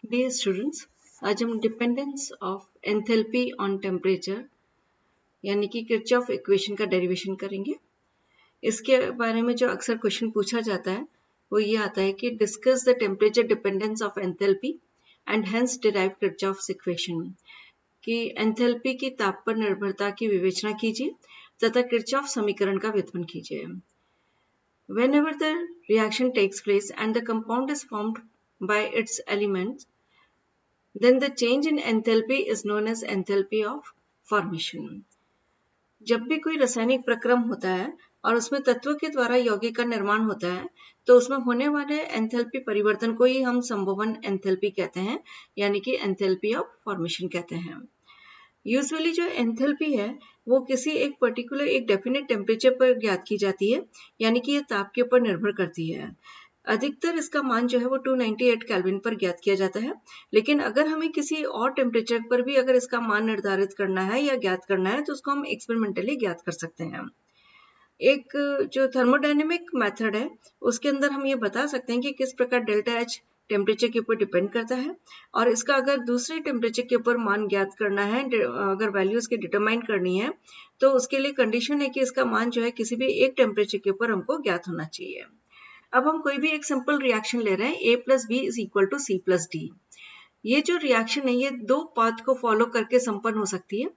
Dear students, आज हम dependence of enthalpy on temperature यानी कि किरचॉफ इक्वेशन का डेरिवेशन करेंगे। इसके बारे में जो अक्सर क्वेश्चन पूछा जाता है वो ये आता है कि discuss the temperature dependence of enthalpy and hence derive Kirchhoff's equation, कि एंथैल्पी की ताप पर निर्भरता की विवेचना कीजिए तथा किरचॉफ समीकरण का व्युत्पन्न कीजिए। Whenever the reaction takes place and the compound is formed by its elements, then the change in enthalpy is known as enthalpy of formation. जब भी कोई रासायनिक प्रक्रम होता है और उसमें तत्व के द्वारा यौगिक का निर्माण होता है तो उसमें होने वाले एंथैल्पी परिवर्तन को ही हम संभवन एंथैल्पी कहते हैं, यानी कि एंथैल्पी ऑफ फॉर्मेशन कहते हैं। यूजुअली जो एंथैल्पी है वो किसी एक पर्टिकुलर एक डेफिनेट टेम्परेचर पर ज्ञात की जाती है, यानी कि ये ताप के ऊपर निर्भर करती है। अधिकतर इसका मान जो है वो 298 केल्विन पर ज्ञात किया जाता है, लेकिन अगर हमें किसी और टेम्परेचर पर भी अगर इसका मान निर्धारित करना है या ज्ञात करना है तो उसको हम एक्सपेरिमेंटली ज्ञात कर सकते हैं। एक जो थर्मोडायनेमिक मेथड है उसके अंदर हम ये बता सकते हैं कि किस प्रकार डेल्टा एच टेम्परेचर के ऊपर डिपेंड करता है, और इसका अगर दूसरे टेम्परेचर के ऊपर मान ज्ञात करना है, अगर वैल्यूज की डिटरमाइन करनी है तो उसके लिए कंडीशन है कि इसका मान जो है किसी भी एक टेम्परेचर के ऊपर हमको ज्ञात होना चाहिए। अब हम कोई भी एक सिंपल रिएक्शन ले रहे हैं, A plus B is equal to C plus D. ये जो रिएक्शन है ये दो पाथ को फॉलो करके संपन्न हो सकती है।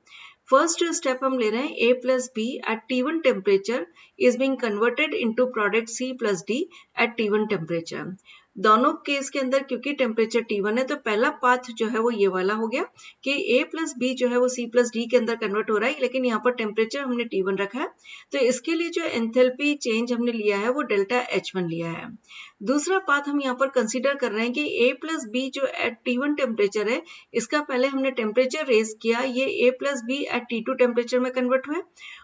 फर्स्ट स्टेप हम ले रहे हैं, A plus B at T1 temperature is being converted into product C plus D at T1 temperature. दोनों केस के अंदर क्योंकि टेम्परेचर T1 है तो पहला पाथ जो है वो ये वाला हो गया कि A प्लस बी जो है वो C प्लस डी के अंदर कन्वर्ट हो रहा है, लेकिन यहाँ पर टेम्परेचर हमने T1 रखा है तो इसके लिए जो एंथैल्पी चेंज हमने लिया है वो डेल्टा H1 लिया है। दूसरा पाथ हम यहाँ पर कंसीडर कर रहे हैं कि A प्लस बी जो एट T1 टेम्परेचर है इसका पहले हमने टेम्परेचर रेज किया, ये A plus B at T2 temperature में कन्वर्ट हुए,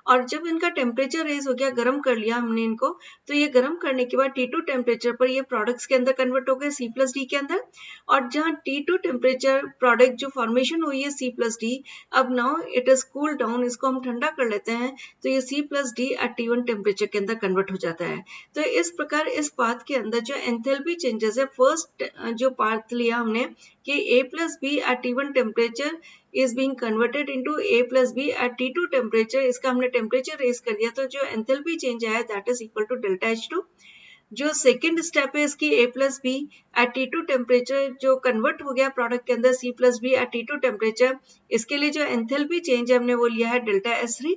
और जब इनका टेम्परेचर रेज हो गया, गर्म कर लिया हमने इनको, तो ये गर्म करने के बाद T2 टेम्परेचर पर ये प्रोडक्ट्स के अंदर कन्वर्ट हो गए C प्लस डी के अंदर, और जहाँ T2 टेम्परेचर प्रोडक्ट जो फॉर्मेशन हुई है C प्लस डी, अब now it is cool down, इसको हम ठंडा कर लेते हैं तो ये C plus D at T1 temperature के अंदर कन्वर्ट हो जाता है। तो इस प्रकार इस पाथ के अंदर जो एंथैल्पी चेंजेस है, फर्स्ट जो पाथ लिया हमने कि A plus B at T1 temperature is being converted into A plus B at T2 temperature, इसका हमने टेम्परेचर रेज कर दिया तो जो एंथैल्पी चेंज आया that is equal to delta H2। जो सेकेंड स्टेप है इसकी A plus B at T2 temperature जो कन्वर्ट हो गया प्रोडक्ट के अंदर C plus B at T2 temperature, इसके लिए जो एंथैल्पी चेंज है हमने वो लिया है डेल्टा S3।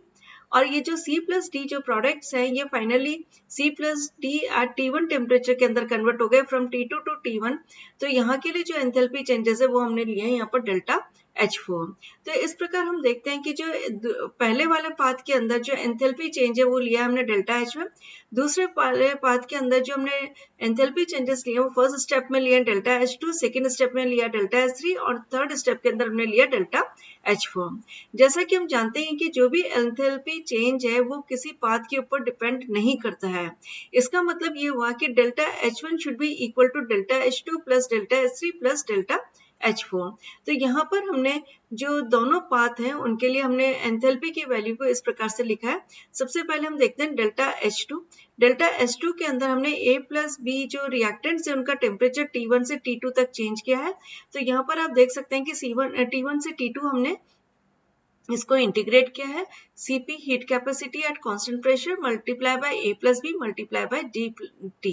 और ये जो C प्लस डी जो प्रोडक्ट्स हैं ये finally C plus D at T1 temperature के अंदर कन्वर्ट हो गए फ्रॉम T2 टू T1, तो यहाँ के लिए जो एंथैल्पी चेंजेस है वो हमने लिए हैं यहाँ पर डेल्टा H4। तो इस प्रकार हम देखते हैं कि जो पहले वाले पाथ के अंदर जो एंथैल्पी चेंज है वो लिया हमने डेल्टा H1, दूसरे वाले पाथ के अंदर जो हमने एंथैल्पी चेंजेस लिए वो फर्स्ट स्टेप में लिया डेल्टा H2, सेकेंड स्टेप में लिया डेल्टा H3 और थर्ड स्टेप के अंदर हमने लिया डेल्टा H4। जैसा कि हम जानते हैं कि जो भी एंथैल्पी चेंज है वो किसी पाथ के ऊपर डिपेंड नहीं करता है। इसका मतलब ये हुआ कि delta H1 should be equal to delta H2 plus delta H3 plus delta H4। तो यहाँ पर हमने जो दोनों पाथ हैं उनके लिए हमने एंथैल्पी की वैल्यू को इस प्रकार से लिखा है। सबसे पहले हम देखते हैं डेल्टा H2। डेल्टा H2 के अंदर हमने A प्लस बी जो रिएक्टेंट्स है उनका टेम्परेचर T1 से T2 तक चेंज किया है। तो यहाँ पर आप देख सकते हैं कि T1 से T2 हमने इसको इंटीग्रेट किया है, Cp heat capacity at constant pressure multiply by A plus B multiply by dt।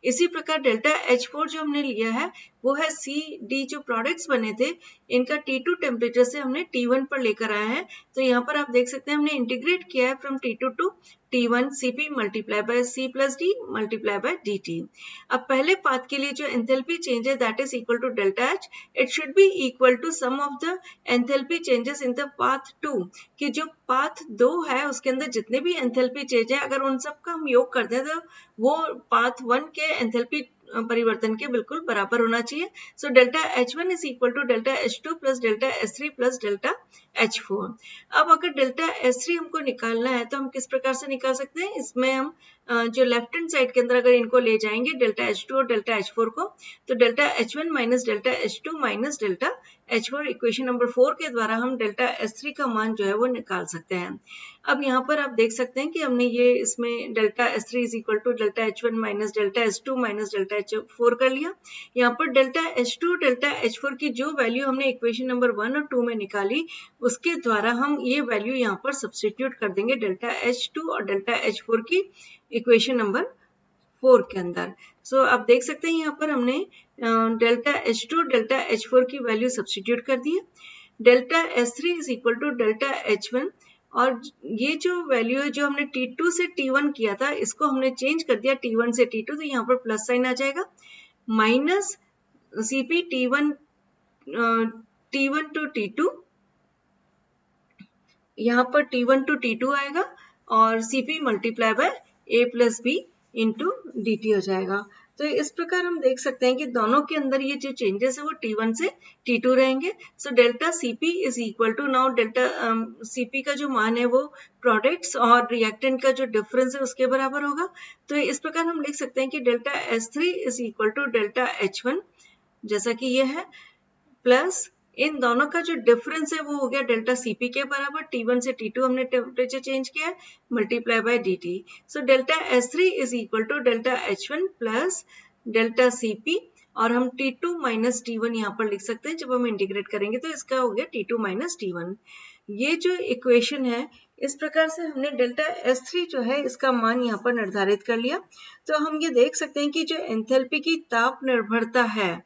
इसी प्रकार डेल्टा H4 जो हमने लिया है वो है CD जो प्रोडक्ट्स बने थे इनका T2 टेम्परेचर से हमने T1 पर लेकर आया है। तो यहाँ पर आप देख सकते हैं हमने इंटीग्रेट किया है from T2 to T1 Cp multiply by C plus D multiply by dt। अब पहले पाथ के लिए जो एंथैल्पी चेंज है that is equal to delta H, it should be equal to sum of the enthalpy changes in the path 2, कि जो path 2 है उसके अंदर जितने भी एंथैल्पी चेंज है अगर उन सब का हम योग करते हैं तो वो पाथ 1 के एंथैल्पी परिवर्तन के बिल्कुल बराबर होना चाहिए। So delta H1 is equal to delta H2 plus delta S3 plus delta H4। अब अगर डेल्टा S3 हमको निकालना है तो हम किस प्रकार से निकाल सकते हैं, इसमें हम जो लेफ्ट हैंड साइड के अंदर अगर इनको ले जाएंगे डेल्टा H2 और डेल्टा H4 को, तो delta H1 minus delta H2 minus delta H4 equation number 4 के द्वारा हम डेल्टा S3 का मान जो है वो निकाल सकते हैं। अब यहाँ पर आप देख सकते हैं कि हमने ये इसमें delta S3 is equal to delta H1 minus delta S2 minus delta H4 कर लिया। यहाँ पर डेल्टा H2 डेल्टा H4 की जो वैल्यू हमने इक्वेशन नंबर 1 और 2 में निकाली, उसके द्वारा हम ये वैल्यू यहाँ पर सब्स्टिट्यूट कर देंगे डेल्टा H2 और डेल्टा H4 की इक्वेशन नंबर 4 के अंदर। सो आप देख सकते हैं यहाँ पर हमने डेल्टा H2 डेल्टा H4 की वैल्यू सब्स्टिट्यूट कर दी है। Delta S3 is equal to delta H1, और ये जो वैल्यू है जो हमने T2 से T1 किया था, इसको हमने चेंज कर दिया T1 से T2, तो यहाँ पर प्लस साइन आ जाएगा, minus CP T1 to T2, यहाँ पर T1 टू T2 आएगा और CP multiply by A plus B into dt हो जाएगा। तो इस प्रकार हम देख सकते हैं कि दोनों के अंदर ये जो चेंजेस है वो T1 से T2 रहेंगे। So delta CP is equal to, now delta CP का जो मान है वो प्रोडक्ट्स और रिएक्टेंट का जो डिफरेंस है उसके बराबर होगा। तो इस प्रकार हम लिख सकते हैं कि delta S3 is equal to delta H1, जैसा कि ये है, प्लस इन दोनों का जो डिफरेंस है वो हो गया डेल्टा CP के बराबर, T1 से T2 हमने टेम्परेचर चेंज किया है, multiply by dt। So delta S3 is equal to delta H1 plus delta CP, और हम T2 माइनस T1 यहाँ पर लिख सकते हैं। जब हम इंटीग्रेट करेंगे तो इसका हो गया T2 माइनस T1। ये जो इक्वेशन है, इस प्रकार से हमने डेल्टा S3 जो है इसका मान यहाँ पर निर्धारित कर लिया। तो हम ये देख सकते हैं कि जो एंथैल्पी की ताप निर्भरता है,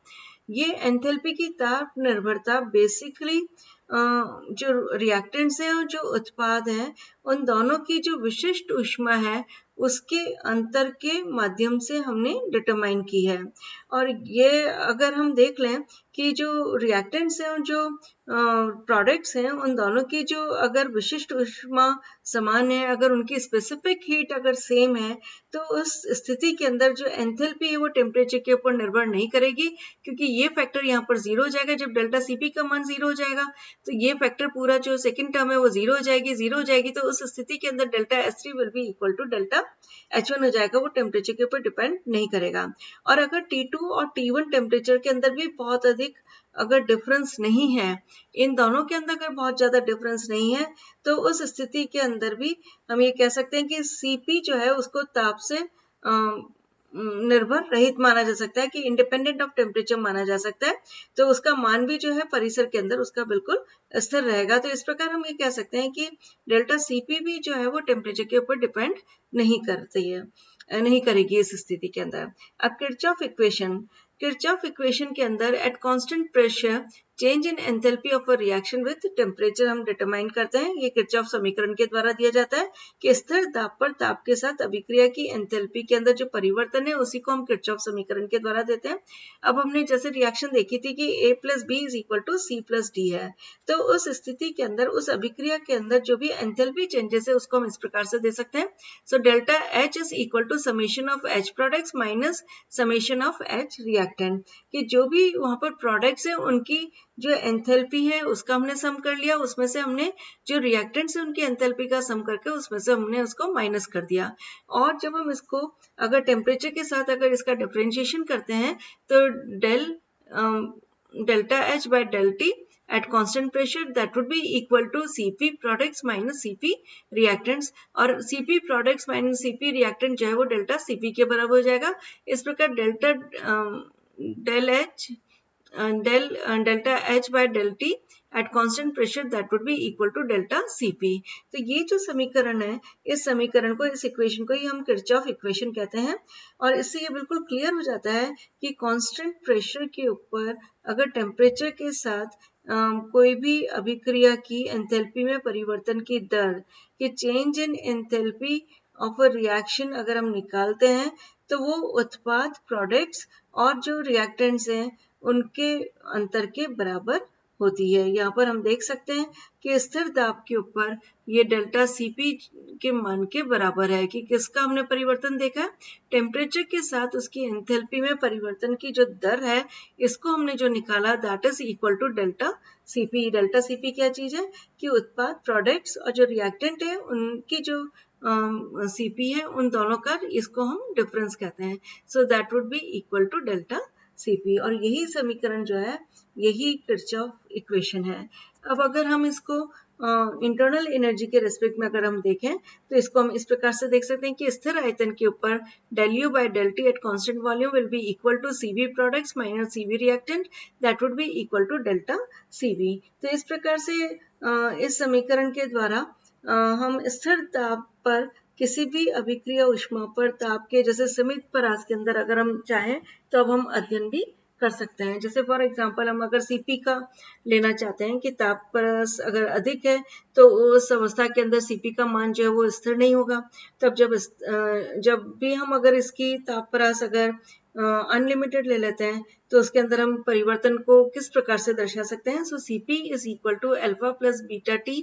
ये एंथैल्पी की ताप निर्भरता बेसिकली जो रिएक्टेंट्स हैं और जो उत्पाद हैं, उन दोनों की जो विशिष्ट ऊष्मा है उसके अंतर के माध्यम से हमने डिटरमाइन की है। और ये अगर हम देख लें कि जो रिएक्टेंट्स हैं और जो प्रोडक्ट्स हैं, उन दोनों की जो अगर विशिष्ट ऊष्मा समान है, अगर उनकी स्पेसिफिक हीट अगर सेम है, तो उस स्थिति के अंदर जो एंथैल्पी है वो टेम्परेचर के ऊपर निर्भर नहीं करेगी, क्योंकि ये फैक्टर यहाँ पर जीरो हो जाएगा। जब डेल्टा CP का मान जीरो हो जाएगा तो ये फैक्टर पूरा जो सेकंड टर्म है वो जीरो हो जाएगी, तो उस स्थिति के अंदर delta S3 will be equal to delta H1 हो जाएगा, वो टेम्परेचर के ऊपर डिपेंड नहीं करेगा। और अगर T2 और T1 टेम्परेचर के अंदर भी बहुत अधिक अगर डिफरेंस नहीं है, इन दोनों के अंदर अगर बहुत ज्यादा डिफरेंस नहीं है, तो उस स्थिति के अंदर भी हम ये कह सकते हैं कि CP जो है उसको ताप से निर्भर रहित माना जा सकता है, कि इंडिपेंडेंट ऑफ टेम्परेचर माना जा सकता है। तो उसका मान भी जो है परिसर के अंदर उसका बिल्कुल स्थिर रहेगा। तो इस प्रकार हम ये कह सकते हैं कि डेल्टा CP भी जो है वो टेम्परेचर के ऊपर डिपेंड नहीं करती है, नहीं करेगी इस स्थिति के अंदर। अब किरचॉफ इक्वेशन के अंदर eight constant pressure change in enthalpy of a reaction with temperature हम डिटरमाइन करते हैं। ये किरचॉफ समीकरण के द्वारा दिया जाता है कि स्थिर दाब पर ताप के साथ अभिक्रिया की एंथैल्पी के अंदर जो परिवर्तन है उसी को हम किरचॉफ समीकरण के द्वारा देते हैं। अब हमने जैसे रिएक्शन देखी थी कि A plus B is equal to C plus D है, तो उस स्थिति के अंदर उस अभिक्रिया के अंदर जो भी एंथैल्पी चेंजेस है उसको हम इस प्रकार से दे सकते हैं। So delta H is equal to summation of H products minus summation of H reactant, कि जो भी वहां पर प्रोडक्ट्स है उनकी जो एंथैल्पी है उसका हमने सम कर लिया, उसमें से हमने जो रिएक्टेंट्स है उनकी एंथैल्पी का सम करके उसमें से हमने उसको माइनस कर दिया। और जब हम इसको अगर टेम्परेचर के साथ अगर इसका डिफरेंशिएशन करते हैं तो delta H by del T at constant pressure that would be equal to CP products minus CP reactants, और CP products minus CP reactant जो है वो डेल्टा CP के बराबर हो जाएगा। इस प्रकार delta H by del T at constant pressure that would be equal to delta CP। तो ये जो समीकरण है, इस समीकरण को, इस इक्वेशन को ही हम किरचॉफ इक्वेशन कहते हैं। और इससे ये बिल्कुल क्लियर हो जाता है कि कांस्टेंट प्रेशर के ऊपर अगर टेम्परेचर के साथ कोई भी अभिक्रिया की एंथैल्पी में परिवर्तन की दर, कि change in enthalpy of a reaction अगर हम निकालते हैं तो वो उत्पाद, प्रोडक्ट्स और जो रिएक्टेंट्स हैं उनके अंतर के बराबर होती है। यहाँ पर हम देख सकते हैं कि स्थिर दाब के ऊपर ये डेल्टा CP के मान के बराबर है, कि किसका हमने परिवर्तन देखा, टेम्परेचर के साथ उसकी एंथैल्पी में परिवर्तन की जो दर है इसको हमने जो निकाला, that is equal to delta CP। Delta CP क्या चीज है कि उत्पाद, प्रोडक्ट्स और जो रिएक्टेंट है उनकी जो Cp है, उन दोनों का इसको हम डिफरेंस कहते हैं. So that would be equal to delta Cp. और यही समीकरण जो है यही किरचॉफ इक्वेशन है. अब अगर हम इसको इंटरनल एनर्जी के रेस्पेक्ट में अगर हम देखें तो इसको हम इस प्रकार से देख सकते हैं कि स्थिर आयतन के ऊपर del U by del T at constant volume will be equal to Cv products minus Cv reactant, that would be equal to delta Cv. तो इस प्रकार से इस समीकरण के द्वारा हम स्थिर ताप पर किसी भी अभिक्रिया ऊष्मा पर ताप के जैसे सीमित परास के अंदर अगर हम चाहें तो अब हम अध्ययन भी कर सकते हैं. जैसे फॉर एग्जांपल हम अगर Cp का लेना चाहते हैं कि ताप परास अगर अधिक है तो उस अवस्था के अंदर Cp का मान जो है वो स्थिर नहीं होगा. तब जब भी हम अगर इसकी ताप परास अगर अनलिमिटेड ले लेते हैं तो उसके अंदर हम परिवर्तन को किस प्रकार से दर्शा सकते हैं. So Cp is equal to alpha plus beta T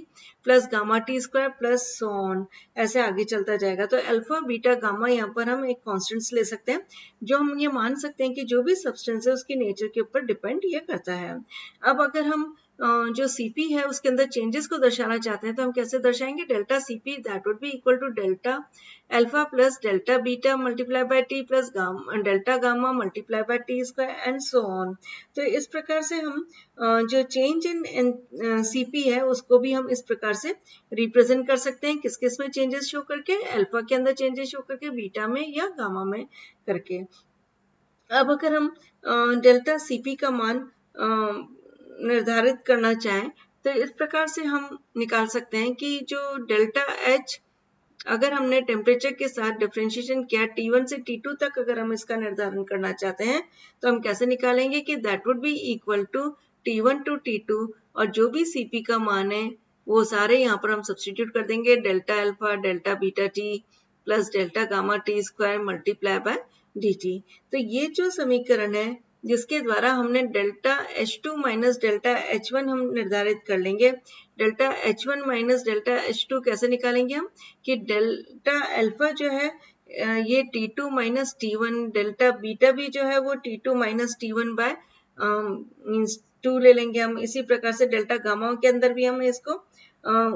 plus gamma T square plus so on, ऐसे आगे चलता जाएगा. तो अल्फा बीटा गामा यहाँ पर हम एक कॉन्स्टेंट्स ले सकते हैं जो हम ये मान सकते हैं कि जो भी सब्सटेंस है उसकी नेचर के ऊपर डिपेंड ये करता है. अब अगर हम जो Cp है उसके अंदर चेंजेस को दर्शाना चाहते हैं तो हम कैसे दर्शाएंगे. Delta Cp that would be equal to delta alpha plus delta beta multiply by T plus delta gamma multiply by T square and so on. तो इस प्रकार से हम जो चेंज इन Cp है उसको भी हम इस प्रकार से रिप्रेजेंट कर सकते हैं. किस किस में चेंजेस शो करके, अल्फा के अंदर चेंजेस शो करके, बीटा में या गामा में करके. अब अगर हम डेल्टा Cp का मान निर्धारित करना चाहें तो इस प्रकार से हम निकाल सकते हैं कि जो डेल्टा H अगर हमने टेम्परेचर के साथ डिफरेंशिएशन किया T1 से T2 तक अगर हम इसका निर्धारण करना चाहते हैं तो हम कैसे निकालेंगे कि that would be equal to T1 to T2 और जो भी Cp का मान है वो सारे यहाँ पर हम सब्स्टिट्यूट कर देंगे. Delta alpha delta beta T plus delta gamma T square multiply by dt. तो ये जो समीकरण है जिसके द्वारा हमने delta H2 minus delta H1 हम निर्धारित कर लेंगे. Delta H1 minus delta H2 कैसे निकालेंगे हम कि डेल्टा अल्फा जो है ये T2 minus T1, delta beta भी जो है वो T2 minus T1 bye means 2 ले लेंगे हम. इसी प्रकार से डेल्टा गामा के अंदर भी हम इसको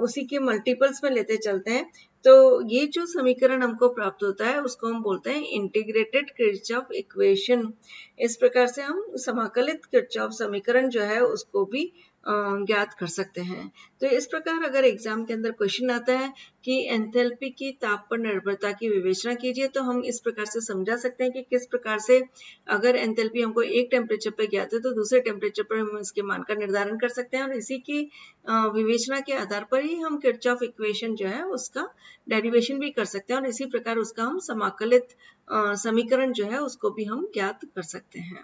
उसी के मल्टीपल्स में लेते चलते हैं. तो ये जो समीकरण हमको प्राप्त होता है उसको हम बोलते हैं इंटीग्रेटेड किरचॉफ इक्वेशन. इस प्रकार से हम समाकलित किरचॉफ समीकरण जो है उसको भी ज्ञात कर सकते हैं. तो इस प्रकार अगर एग्जाम के अंदर क्वेश्चन आता है कि एंथैल्पी की ताप पर निर्भरता की विवेचना कीजिए तो हम इस प्रकार से समझा सकते हैं कि किस प्रकार से अगर एंथैल्पी हमको एक टेम्परेचर पर ज्ञात है तो दूसरे टेम्परेचर पर हम इसके मान का निर्धारण कर सकते हैं और इसी की विवेचना के आधार पर ही हम किरचॉफ इक्वेशन जो है उसका डेरिवेशन भी कर सकते हैं और इसी प्रकार उसका हम समाकलित समीकरण जो है उसको भी हम ज्ञात कर सकते हैं.